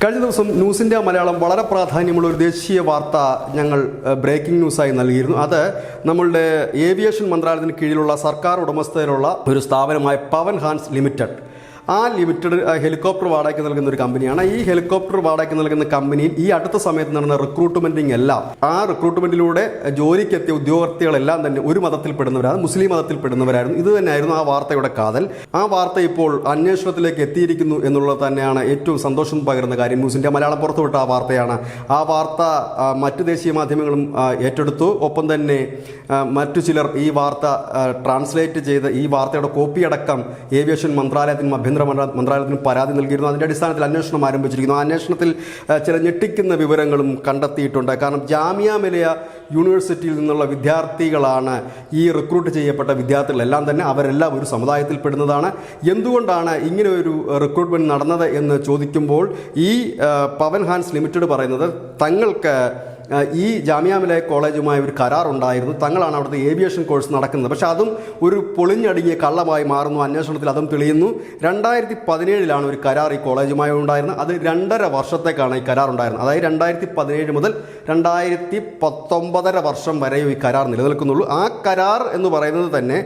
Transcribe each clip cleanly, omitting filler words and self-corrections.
കഴിഞ്ഞ ദിവസം news India Malayalam വളരെ പ്രാധാന്യമുള്ള ഒരു ദേശീയ വാർത്ത ഞങ്ങൾ ബ്രേക്കിംഗ് ന്യൂസായി നൽകിയിരുന്നു. അത് നമ്മളുടെ ഏവിയേഷൻ മന്ത്രാലയത്തിന് കീഴിലുള്ള സർക്കാർ ഉടമസ്ഥതയിലുള്ള ഒരു സ്ഥാപനമായ പവൻ ഹാൻസ് ലിമിറ്റഡ്. ആ ലിമിറ്റഡ് ഹെലികോപ്റ്റർ വാടകയ്ക്ക് നൽകുന്ന ഒരു കമ്പനിയാണ്. ഈ ഹെലികോപ്റ്റർ വാടകയ്ക്ക് നൽകുന്ന കമ്പനിയിൽ ഈ അടുത്ത സമയത്ത് നടന്ന റിക്രൂട്ട്മെന്റിംഗ് എല്ലാം ആ റിക്രൂട്ട്മെന്റിലൂടെ ജോലിക്കെത്തിയ ഉദ്യോഗാർത്ഥികളെല്ലാം തന്നെ ഒരു മതത്തിൽപ്പെടുന്നവരാണ്, മുസ്ലിം മതത്തിൽപ്പെടുന്നവരായിരുന്നു. ഇത് തന്നെയായിരുന്നു ആ വാർത്തയുടെ കാതൽ. ആ വാർത്ത ഇപ്പോൾ അന്വേഷണത്തിലേക്ക് എത്തിയിരിക്കുന്നു എന്നുള്ളത് തന്നെയാണ് ഏറ്റവും സന്തോഷം പകരുന്ന കാര്യം. ന്യൂസ് ഇന്ത്യ മലയാളം പുറത്തുവിട്ട ആ വാർത്തയാണ്. ആ വാർത്ത മറ്റ് ദേശീയ മാധ്യമങ്ങളും ഏറ്റെടുത്തു. ഒപ്പം തന്നെ മറ്റു ചിലർ ഈ വാർത്ത ട്രാൻസ്ലേറ്റ് ചെയ്ത് ഈ വാർത്തയുടെ കോപ്പിയടക്കം ഏവിയേഷൻ മന്ത്രാലയത്തിനും മന്ത്രാലയത്തിന് പരാതി നൽകിയിരുന്നു. അതിൻ്റെ അടിസ്ഥാനത്തിൽ അന്വേഷണം ആരംഭിച്ചിരിക്കുന്നു. ആ അന്വേഷണത്തിൽ ചില ഞെട്ടിക്കുന്ന വിവരങ്ങളും കണ്ടെത്തിയിട്ടുണ്ട്. കാരണം ജാമിയ മിലിയ യൂണിവേഴ്സിറ്റിയിൽ നിന്നുള്ള വിദ്യാർത്ഥികളാണ് ഈ റിക്രൂട്ട് ചെയ്യപ്പെട്ട വിദ്യാർത്ഥികളെല്ലാം തന്നെ. അവരെല്ലാം ഒരു സമുദായത്തിൽപ്പെടുന്നതാണ്. എന്തുകൊണ്ടാണ് ഇങ്ങനെ ഒരു റിക്രൂട്ട്മെൻറ്റ് നടന്നത് എന്ന് ചോദിക്കുമ്പോൾ ഈ പവൻ ഹാൻസ് ലിമിറ്റഡ് പറയുന്നത് തങ്ങൾക്ക് ഈ ജാമിയ മിലിയ കോളേജുമായി ഒരു കരാറുണ്ടായിരുന്നു. തങ്ങളാണ് അവിടുത്തെ ഏവിയേഷൻ കോഴ്സ് നടക്കുന്നത്. പക്ഷേ അതും ഒരു പൊളിഞ്ഞടുങ്ങിയ കള്ളമായി മാറുന്നു. അന്വേഷണത്തിൽ അതും തെളിയുന്നു. 2017 ഒരു കരാർ ഈ കോളേജുമായി ഉണ്ടായിരുന്നത്. അത് 2.5 വർഷത്തേക്കാണ് ഈ കരാർ ഉണ്ടായിരുന്നത്. അതായത് 2017 മുതൽ 2019 വർഷം വരെ ഈ കരാർ നിലനിൽക്കുന്നുള്ളൂ. ആ കരാർ എന്ന് പറയുന്നത് തന്നെ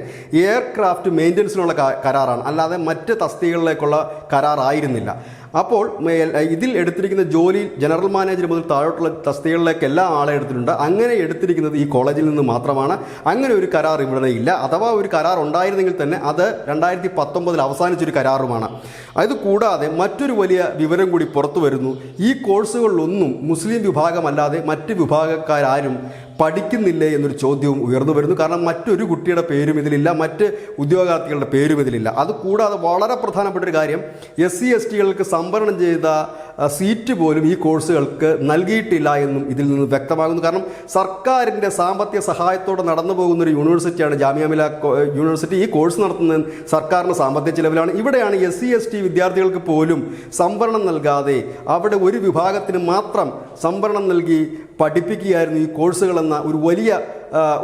എയർക്രാഫ്റ്റ് മെയിൻ്റനൻസിനുള്ള കരാറാണ്, അല്ലാതെ മറ്റ് തസ്തികകളിലേക്കുള്ള കരാറായിരുന്നില്ല. അപ്പോൾ ഇതിൽ എടുത്തിരിക്കുന്ന ജോലി ജനറൽ മാനേജർ മുതൽ താഴോട്ടുള്ള തസ്തികകളിലേക്ക് എല്ലാ ആളെ എടുത്തിട്ടുണ്ട്. അങ്ങനെ എടുത്തിരിക്കുന്നത് ഈ കോളേജിൽ നിന്ന് മാത്രമാണ്. അങ്ങനെ ഒരു കരാർ ഇവിടെ ഇല്ല. അഥവാ ഒരു കരാർ ഉണ്ടായിരുന്നെങ്കിൽ തന്നെ അത് 2019 അവസാനിച്ചൊരു കരാറുമാണ്. അത് കൂടാതെ മറ്റൊരു വലിയ വിവരം കൂടി പുറത്തു വരുന്നു. ഈ കോഴ്സുകളിലൊന്നും മുസ്ലിം വിഭാഗമല്ലാതെ മറ്റ് വിഭാഗക്കാരും പഠിക്കുന്നില്ലേ എന്നൊരു ചോദ്യവും ഉയർന്നു വരുന്നു. കാരണം മറ്റൊരു കുട്ടിയുടെ പേരും ഇതിലില്ല, മറ്റ് ഉദ്യോഗാർത്ഥികളുടെ പേരും ഇതിലില്ല. അതുകൂടാതെ വളരെ പ്രധാനപ്പെട്ട ഒരു കാര്യം, SC ST സംവരണം ചെയ്ത സീറ്റ് പോലും ഈ കോഴ്സുകൾക്ക് നൽകിയിട്ടില്ല എന്നും ഇതിൽ നിന്ന് വ്യക്തമാകുന്നു. കാരണം സർക്കാരിൻ്റെ സാമ്പത്തിക സഹായത്തോടെ നടന്നു പോകുന്ന ഒരു യൂണിവേഴ്സിറ്റിയാണ് ജാമിയ മിലിയ യൂണിവേഴ്സിറ്റി. ഈ കോഴ്സ് നടത്തുന്നത് സർക്കാരിൻ്റെ സാമ്പത്തിക ചിലവിലാണ്. ഇവിടെയാണ് SC ST വിദ്യാർത്ഥികൾക്ക് പോലും സംവരണം നൽകാതെ അവിടെ ഒരു വിഭാഗത്തിന് മാത്രം സംവരണം നൽകി പഠിപ്പിക്കുകയായിരുന്നു ഈ കോഴ്സുകളെന്ന ഒരു വലിയ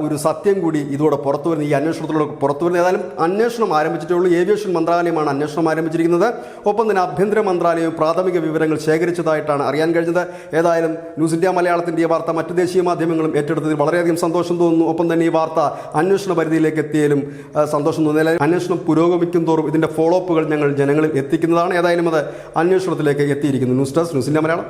ഒരു സത്യം കൂടി ഇതോടെ പുറത്തു വരുന്നത്, ഈ അന്വേഷണത്തിലൂടെ പുറത്തു വരുന്നത്. ഏതായാലും അന്വേഷണം ആരംഭിച്ചിട്ടേ ഉള്ളൂ. ഏവിയേഷൻ മന്ത്രാലയമാണ് അന്വേഷണം ആരംഭിച്ചിരിക്കുന്നത്. ഒപ്പം തന്നെ ആഭ്യന്തര മന്ത്രാലയവും പ്രാഥമിക വിവരങ്ങൾ ശേഖരിച്ചതായിട്ടാണ് അറിയാൻ കഴിഞ്ഞത്. ഏതായാലും ന്യൂസ് ഇന്ത്യ മലയാളത്തിൻ്റെ ഈ വാർത്ത മറ്റ് ദേശീയ മാധ്യമങ്ങളും ഏറ്റെടുത്തതിൽ വളരെയധികം സന്തോഷം തോന്നുന്നു. ഒപ്പം തന്നെ ഈ വാർത്ത അന്വേഷണ പരിധിയിലേക്ക് എത്തിയാലും സന്തോഷം തോന്നുന്നു. അന്വേഷണം പുരോഗമിക്കും തോറും ഇതിൻ്റെ ഫോളോ അപ്പുകൾ ഞങ്ങൾ ജനങ്ങളിൽ എത്തിക്കുന്നതാണ്. ഏതായാലും അത് അന്വേഷണത്തിലേക്ക് എത്തിയിരിക്കുന്നു. News desk news India Malayalam.